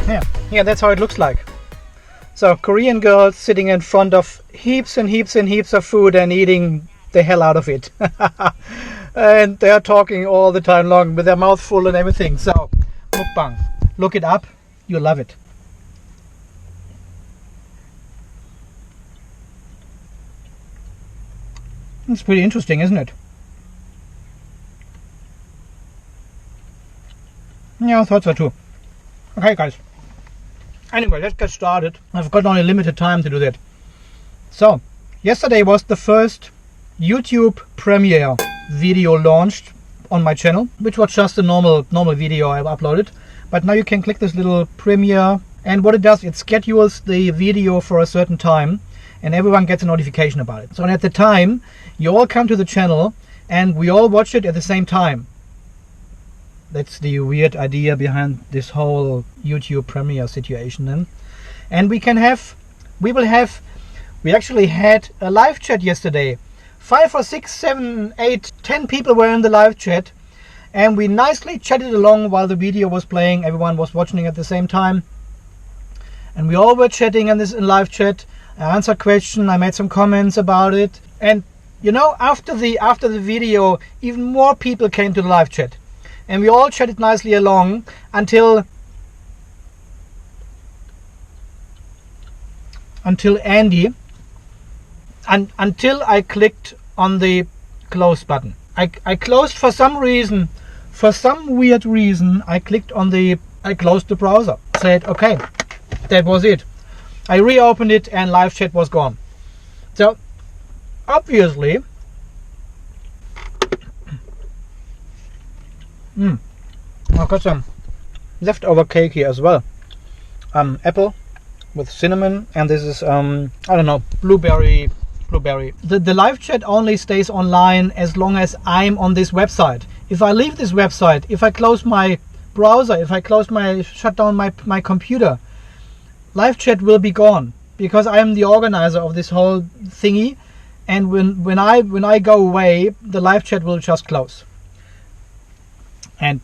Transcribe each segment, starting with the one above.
Yeah, that's how it looks like. So Korean girls sitting in front of heaps and heaps and heaps of food and eating the hell out of it. And they're talking all the time long with their mouth full and everything. So mukbang, look it up, you'll love it. It's pretty interesting, isn't it? Yeah, I thought so too. Okay guys, anyway, let's get started. I've got only limited time to do that. So yesterday was the first YouTube premiere video launched on my channel, which was just a normal video I uploaded. But now you can click this little premiere, and what it does, it schedules the video for a certain time and everyone gets a notification about it. So at the time you all come to the channel and we all watch it at the same time. That's the weird idea behind this whole YouTube premiere situation then. And we actually had a live chat yesterday. 5 or 6, 7, 8, 10 people were in the live chat, and we nicely chatted along while the video was playing. Everyone was watching at the same time, and we all were chatting in this live chat. I answered questions, I made some comments about it, and you know, after the video, even more people came to the live chat, and we all chatted nicely along until Andy. And until I clicked on the close button. I closed for some reason. For some weird reason, I closed the browser. Said, okay, that was it. I reopened it and live chat was gone. So, obviously, I've got some leftover cake here as well. Apple with cinnamon, and this is, I don't know, blueberry. The live chat only stays online as long as I'm on this website. If I leave this website, if I close my browser, if I shut down my computer, live chat will be gone, because I am the organizer of this whole thingy, and when I go away, the live chat will just close. And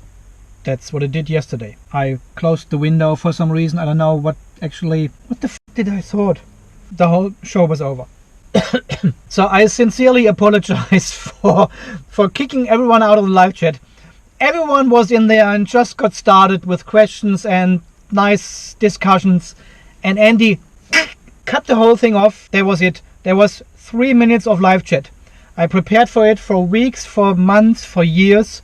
that's what it did yesterday. I closed the window for some reason. I don't know what the f did I thought? The whole show was over. So I sincerely apologize for kicking everyone out of the live chat. Everyone was in there and just got started with questions and nice discussions, and Andy cut the whole thing off. That was it. There was 3 minutes of live chat. I prepared for it for weeks, for months, for years,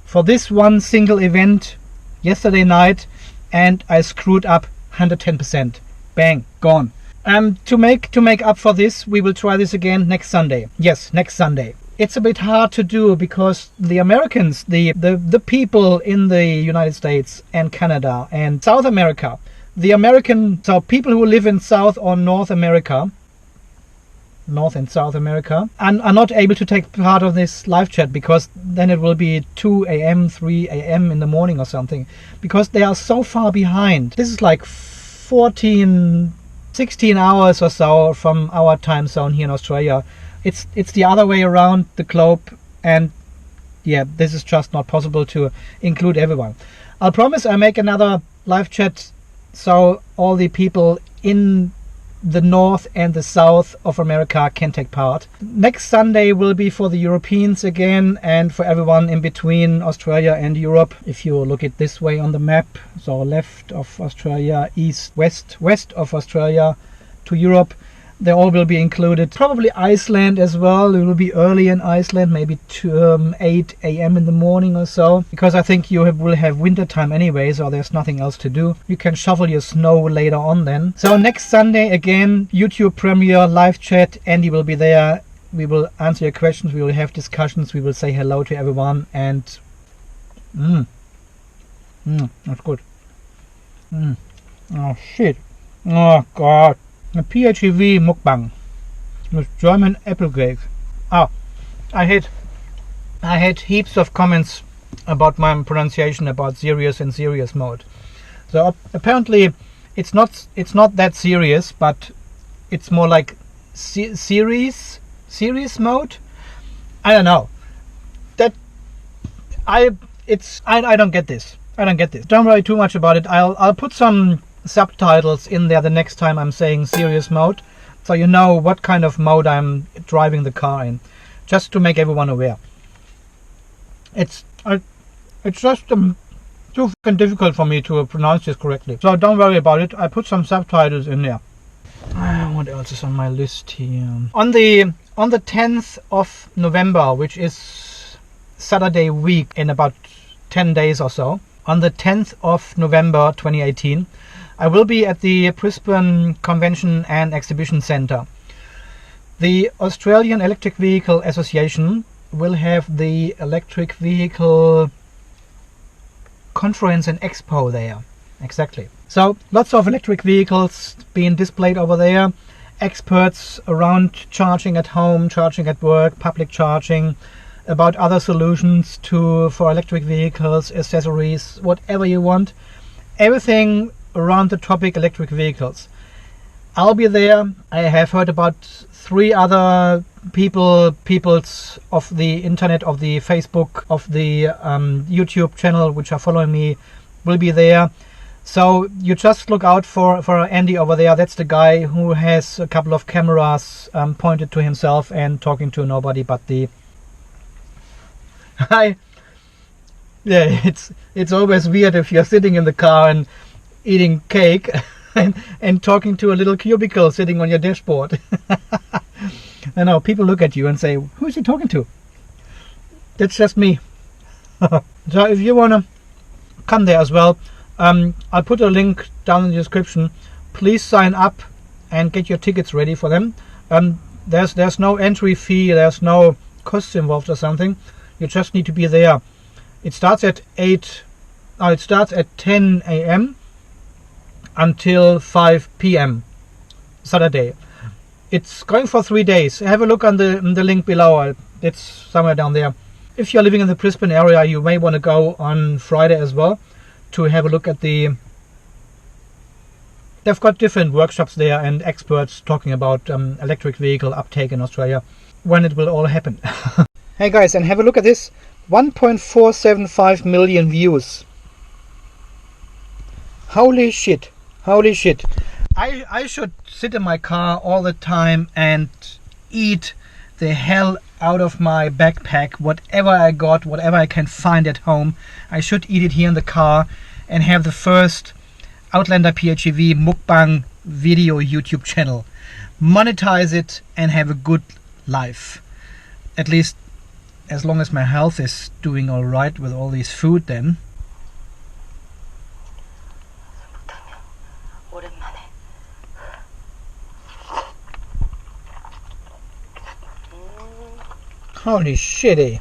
for this one single event yesterday night, and I screwed up 110%. Bang, gone. To make up for this, we will try this again next Sunday. Yes, next Sunday. It's a bit hard to do because the Americans, the people in the United States and Canada and South America, so people who live in South or North America, North and South America, are not able to take part of this live chat, because then it will be 2 a.m., 3 a.m. in the morning or something, because they are so far behind. This is like 16 hours or so from our time zone here in Australia. It's the other way around the globe, and yeah, this is just not possible to include everyone. I'll promise I make another live chat so all the people in the North and the South of America can take part. Next Sunday will be for the Europeans again, and for everyone in between Australia and Europe. If you look at this way on the map, so left of Australia, east, west of Australia to Europe, they all will be included. Probably Iceland as well. It will be early in Iceland, maybe 8 a.m. in the morning or so, because I think you will have winter time anyway, so there's nothing else to do. You can shovel your snow later on then. So next Sunday again, YouTube premiere, live chat. Andy will be there. We will answer your questions. We will have discussions. We will say hello to everyone, and that's good. Oh shit. Oh god. A PHEV Mukbang with German apple cake. Oh, I had heaps of comments about my pronunciation about serious and serious mode. So apparently it's not that serious, but it's more like serious mode. I don't know. I don't get this. I don't get this. Don't worry too much about it. I'll put some subtitles in there the next time I'm saying serious mode, so you know what kind of mode I'm driving the car in, just to make everyone aware. It's just too fucking difficult for me to pronounce this correctly, so don't worry about it. I put some subtitles in there. What else is on my list here? On the 10th of November, which is Saturday week in about 10 days or so, on the 10th of November 2018, I will be at the Brisbane Convention and Exhibition Centre. The Australian Electric Vehicle Association will have the Electric Vehicle Conference and Expo there. Exactly. So lots of electric vehicles being displayed over there. Experts around charging at home, charging at work, public charging, about other solutions for electric vehicles, accessories, whatever you want. Everything around the topic electric vehicles. I'll be there. I have heard about 3 other peoples of the internet, of the Facebook, of the YouTube channel which are following me will be there. So you just look out for Andy over there. That's the guy who has a couple of cameras pointed to himself and talking to nobody but the yeah, it's always weird if you're sitting in the car and eating cake and talking to a little cubicle sitting on your dashboard. I know, people look at you and say, who is he talking to? That's just me. So if you want to come there as well, I'll put a link down in the description. Please sign up and get your tickets ready for them. There's no entry fee, there's no costs involved or something. You just need to be there. It starts at 10 a.m. until 5 p.m. Saturday. It's going for 3 days. Have a look on the link below. It's somewhere down there. If you're living in the Brisbane area, you may want to go on Friday as well to have a look at they've got different workshops there and experts talking about electric vehicle uptake in Australia, when it will all happen. Hey guys, and have a look at this. 1.475 million views. Holy shit. Holy shit. I should sit in my car all the time and eat the hell out of my backpack. Whatever I got, whatever I can find at home, I should eat it here in the car and have the first Outlander PHEV Mukbang video YouTube channel. Monetize it and have a good life. At least as long as my health is doing alright with all this food then. Holy shitty.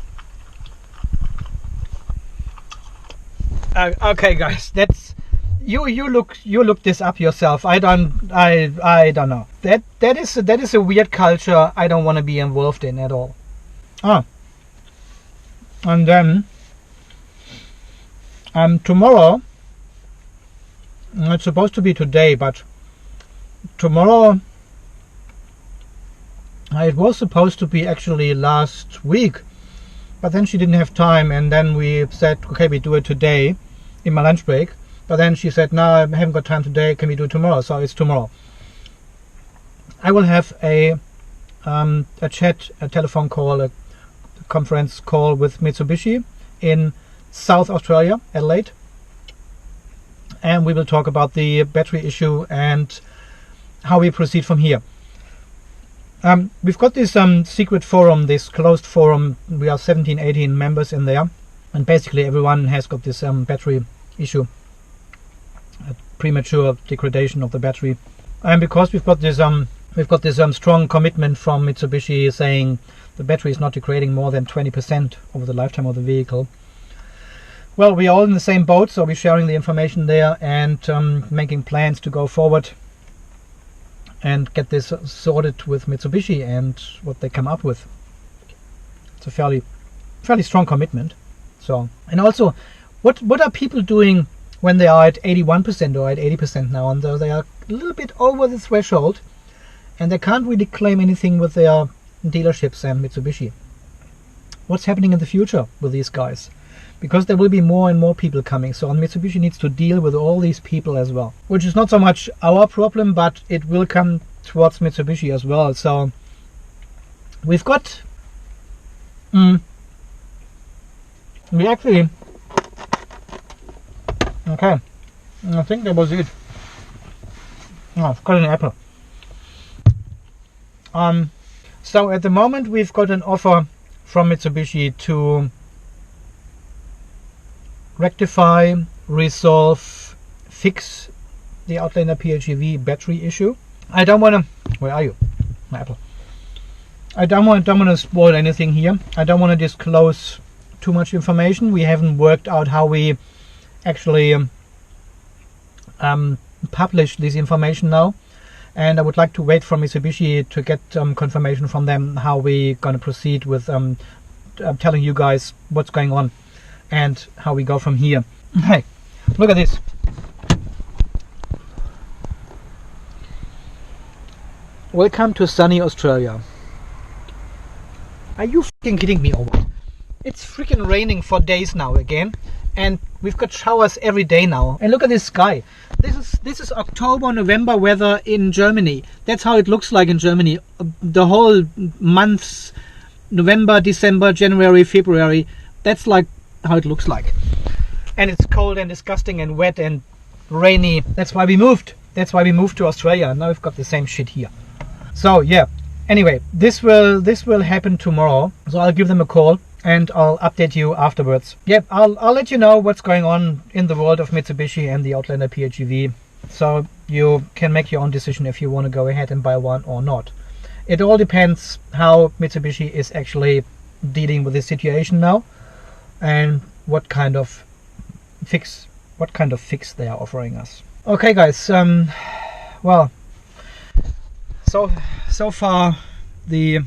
Okay guys, that's you look this up yourself. I don't know. That is a weird culture I don't want to be involved in at all. And then tomorrow, it's supposed to be today, but tomorrow, it was supposed to be actually last week, but then she didn't have time, and then we said, okay, we do it today in my lunch break. But then she said, no, I haven't got time today, can we do it tomorrow? So it's tomorrow. I will have a telephone call, a conference call with Mitsubishi in South Australia, Adelaide, and we will talk about the battery issue and how we proceed from here. We've got this secret forum, this closed forum. We are 17-18 members in there, and basically everyone has got this battery issue, a premature degradation of the battery. And because we've got this strong commitment from Mitsubishi saying the battery is not degrading more than 20% over the lifetime of the vehicle. Well, we are all in the same boat, so we're sharing the information there and making plans to go forward and get this sorted with Mitsubishi and what they come up with. It's a fairly strong commitment. So, and also, what are people doing when they are at 81% or at 80% now, and they are a little bit over the threshold, and they can't really claim anything with their dealerships and Mitsubishi? What's happening in the future with these guys? because there will be more and more people coming. So Mitsubishi needs to deal with all these people as well, which is not so much our problem, but it will come towards Mitsubishi as well. So we've got we actually, okay, I think that was it. Oh, I've got an apple. So at the moment we've got an offer from Mitsubishi to rectify, resolve, fix the Outlander PHEV battery issue. I don't want to, where are you, my apple? I don't want to spoil anything here. I don't want to disclose too much information. We haven't worked out how we actually publish this information now, and I would like to wait for Mitsubishi to get confirmation from them how we're going to proceed with telling you guys what's going on and how we go from here. Hey, look at this. Welcome to sunny Australia. Are you fucking kidding me or what? It's freaking raining for days now again, and we've got showers every day now. And look at this sky. This is October, November weather in Germany. That's how it looks like in Germany. The whole months, November, December, January, February. That's like how it looks like. And it's cold and disgusting and wet and rainy. That's why we moved. That's why we moved to Australia. Now we've got the same shit here. So yeah. Anyway, this will happen tomorrow. So I'll give them a call and I'll update you afterwards. Yep, I'll let you know what's going on in the world of Mitsubishi and the Outlander PHEV, so you can make your own decision if you want to go ahead and buy one or not. It all depends how Mitsubishi is actually dealing with this situation now, and what kind of fix they are offering us. Okay, guys. Well, so far the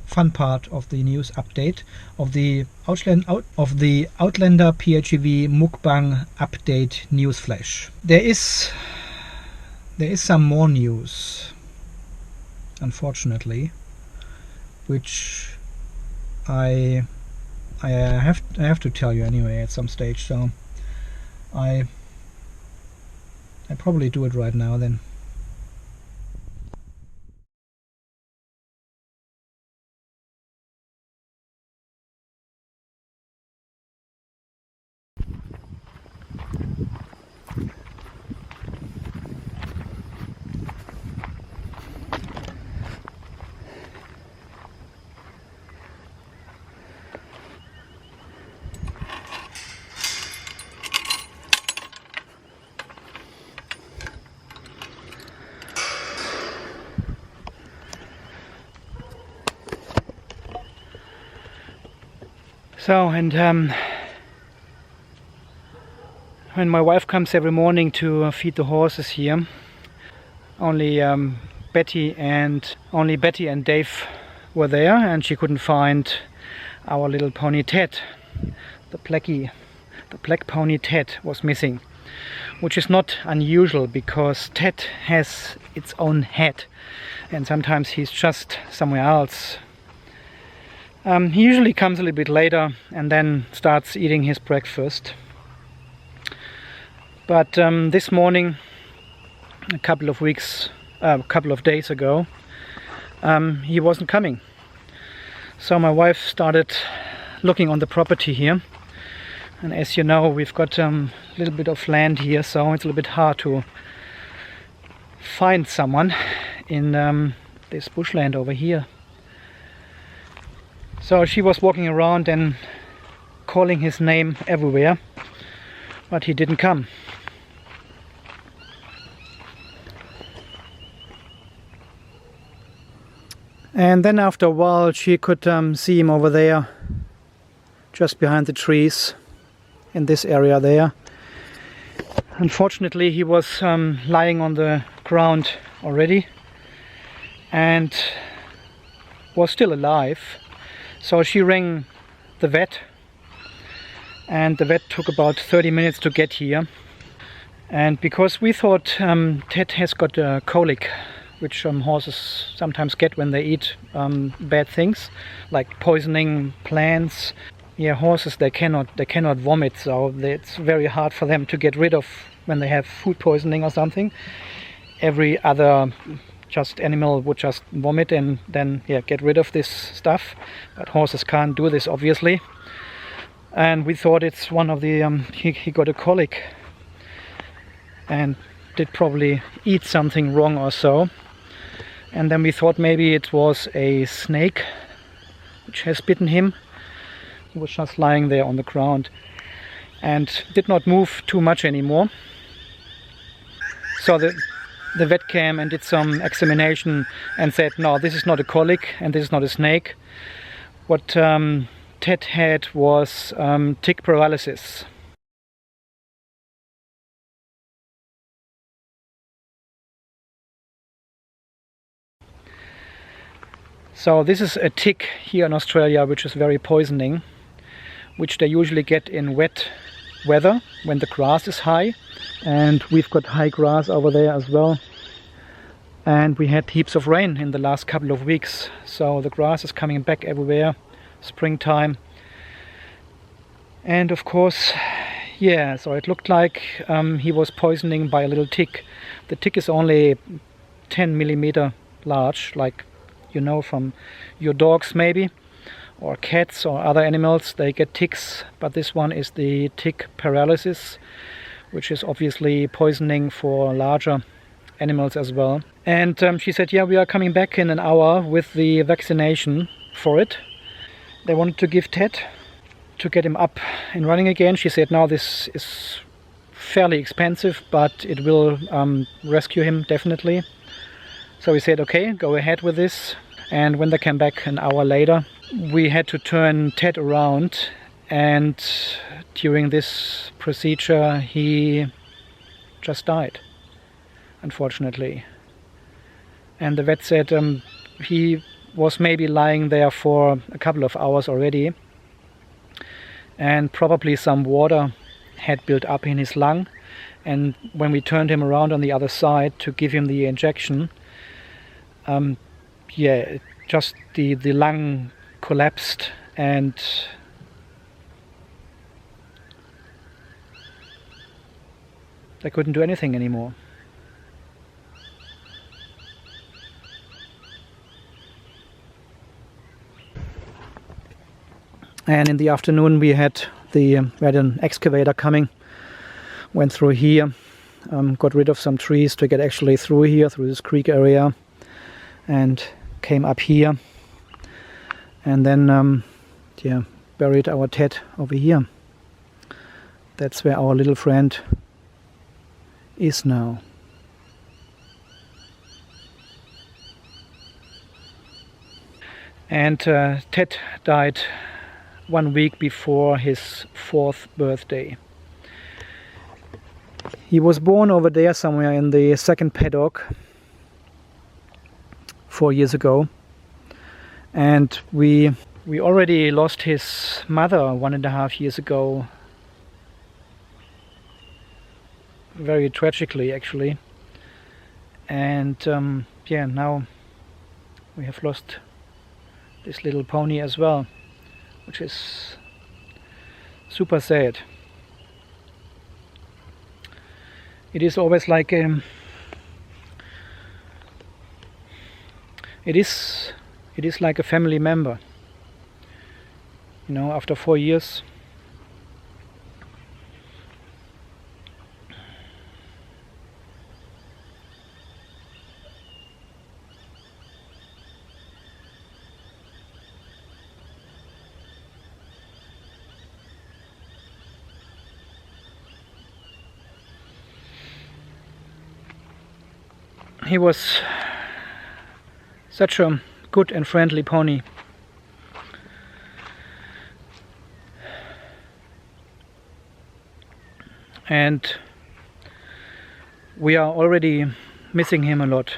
fun part of the news update of the Outlander PHEV Mukbang update news flash. There is some more news, unfortunately, which I have to tell you anyway at some stage. So I probably do it right now then. So, and when my wife comes every morning to feed the horses here, only Betty and Dave were there, and she couldn't find our little pony Ted. The black pony Ted was missing, which is not unusual because Ted has its own head, and sometimes he's just somewhere else. He usually comes a little bit later and then starts eating his breakfast. But this morning, a couple of days ago, he wasn't coming. So my wife started looking on the property here. And as you know, we've got a little bit of land here, so it's a little bit hard to find someone in this bushland over here. So she was walking around and calling his name everywhere, but he didn't come. And then after a while she could see him over there, just behind the trees, in this area there. Unfortunately he was lying on the ground already and was still alive. So she rang the vet, and the vet took about 30 minutes to get here. And because we thought Ted has got a colic, which horses sometimes get when they eat bad things, like poisoning plants, yeah, horses, they cannot vomit, so it's very hard for them to get rid of when they have food poisoning or something. Every other just animal would just vomit and then, yeah, get rid of this stuff, but horses can't do this, obviously. And we thought it's one of the he got a colic and did probably eat something wrong or so. And then we thought maybe it was a snake which has bitten him. He was just lying there on the ground and did not move too much anymore. So the vet came and did some examination and said, no, this is not a colic and this is not a snake. What Ted had was tick paralysis. So this is a tick here in Australia which is very poisoning, which they usually get in wet weather when the grass is high, and we've got high grass over there as well, and we had heaps of rain in the last couple of weeks, so the grass is coming back everywhere, springtime. And of course, yeah, so it looked like he was poisoning by a little tick. The tick is only 10 millimeter large, like, you know, from your dogs maybe, or cats or other animals, they get ticks, but this one is the tick paralysis, which is obviously poisoning for larger animals as well. And she said, yeah, we are coming back in an hour with the vaccination for it. They wanted to give Ted to get him up and running again. She said, now this is fairly expensive, but it will rescue him definitely. So we said, okay, go ahead with this. And when they came back an hour later, we had to turn Ted around, and during this procedure he just died, unfortunately. And the vet said he was maybe lying there for a couple of hours already, and probably some water had built up in his lung, and when we turned him around on the other side to give him the injection, yeah, just the lung collapsed and they couldn't do anything anymore. And in the afternoon we had an excavator coming, went through here, got rid of some trees to get actually through here, through this creek area, and came up here, and then yeah, buried our Ted over here. That's where our little friend is now. And Ted died 1 week before his 4th birthday. He was born over there somewhere in the second paddock 4 years ago, and we already lost his mother 1.5 years ago, very tragically actually. And yeah, now we have lost this little pony as well, which is super sad. It is always like it is like a family member, you know, after 4 years. He was such a good and friendly pony. And we are already missing him a lot.